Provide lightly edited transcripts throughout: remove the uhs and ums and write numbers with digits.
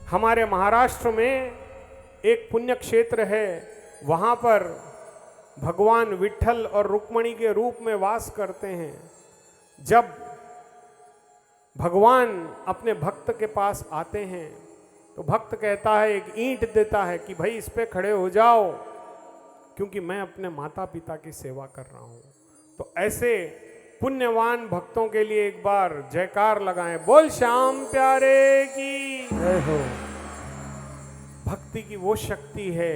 हमारे महाराष्ट्र में एक पुण्य क्षेत्र है, वहाँ पर भगवान विट्ठल और रुक्मणी के रूप में वास करते हैं। जब भगवान अपने भक्त के पास आते हैं तो भक्त कहता है, एक ईंट देता है कि भाई इस पे खड़े हो जाओ, क्योंकि मैं अपने माता पिता की सेवा कर रहा हूँ। तो ऐसे पुण्यवान भक्तों के लिए एक बार जयकार लगाएं, बोल श्याम प्यारे की जय हो। भक्ति की वो शक्ति है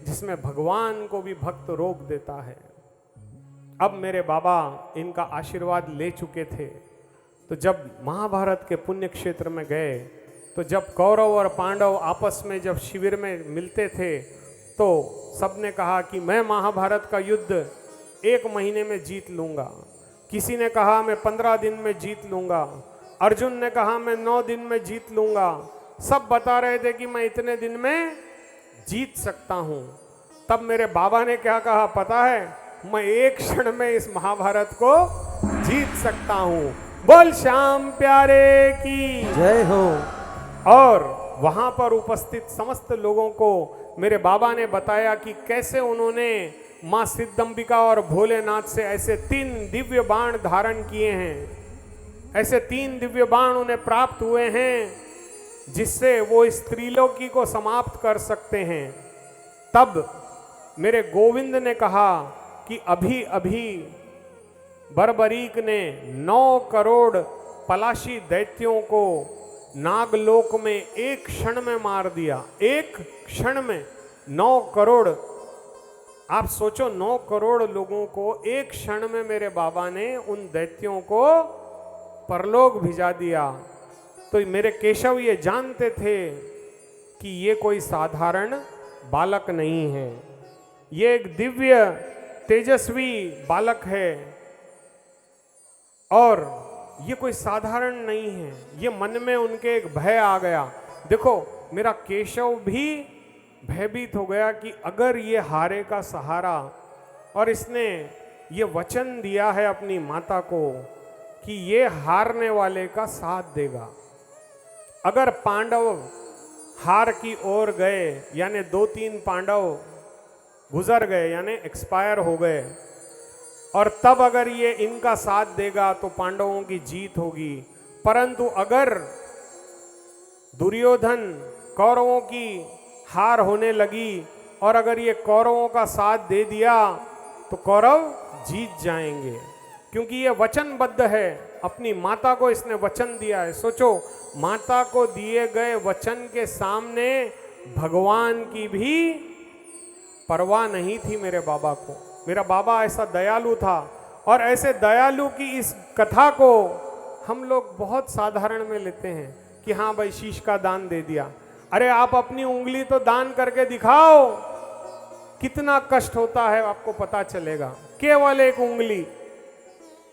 जिसमें भगवान को भी भक्त रोक देता है। अब मेरे बाबा इनका आशीर्वाद ले चुके थे, तो जब महाभारत के पुण्य क्षेत्र में गए, तो जब कौरव और पांडव आपस में जब शिविर में मिलते थे, तो सबने कहा कि मैं महाभारत का युद्ध 1 महीने में जीत लूंगा। किसी ने कहा मैं 15 दिन में जीत लूंगा। अर्जुन ने कहा मैं 9 दिन में जीत लूंगा। सब बता रहे थे कि मैं इतने दिन में जीत सकता हूं। तब मेरे बाबा ने क्या कहा पता है? मैं 1 क्षण में इस महाभारत को जीत सकता हूं। बोल श्याम प्यारे की जय हो। और वहां पर उपस्थित समस्त लोगों को मेरे बाबा ने बताया कि कैसे उन्होंने मां सिद्धंबिका और भोलेनाथ से ऐसे 3 दिव्य बाण धारण किए हैं। ऐसे 3 दिव्य बाण उन्हें प्राप्त हुए हैं जिससे वो इस त्रिलोकी को समाप्त कर सकते हैं। तब मेरे गोविंद ने कहा कि अभी अभी बर्बरीक ने 9 करोड़ पलाशी दैत्यों को नागलोक में 1 क्षण में मार दिया। 1 क्षण में 9 करोड़। आप सोचो, 9 करोड़ लोगों को 1 क्षण में मेरे बाबा ने उन दैत्यों को परलोक भिजा दिया। तो मेरे केशव ये जानते थे कि ये कोई साधारण बालक नहीं है, ये एक दिव्य तेजस्वी बालक है और ये कोई साधारण नहीं है। ये मन में उनके एक भय आ गया। देखो, मेरा केशव भी भयभीत हो गया कि अगर ये हारे का सहारा, और इसने ये वचन दिया है अपनी माता को कि ये हारने वाले का साथ देगा। अगर पांडव हार की ओर गए, यानी 2-3 पांडव गुजर गए, यानी एक्सपायर हो गए, और तब अगर ये इनका साथ देगा तो पांडवों की जीत होगी। परंतु अगर दुर्योधन कौरवों की हार होने लगी और अगर ये कौरवों का साथ दे दिया तो कौरव जीत जाएंगे, क्योंकि ये वचनबद्ध है। अपनी माता को इसने वचन दिया है। सोचो, माता को दिए गए वचन के सामने भगवान की भी परवाह नहीं थी मेरे बाबा को। मेरा बाबा ऐसा दयालु था, और ऐसे दयालु की इस कथा को हम लोग बहुत साधारण में लेते हैं कि हाँ भाई शीश का दान दे दिया। अरे आप अपनी उंगली तो दान करके दिखाओ, कितना कष्ट होता है आपको पता चलेगा। केवल एक उंगली,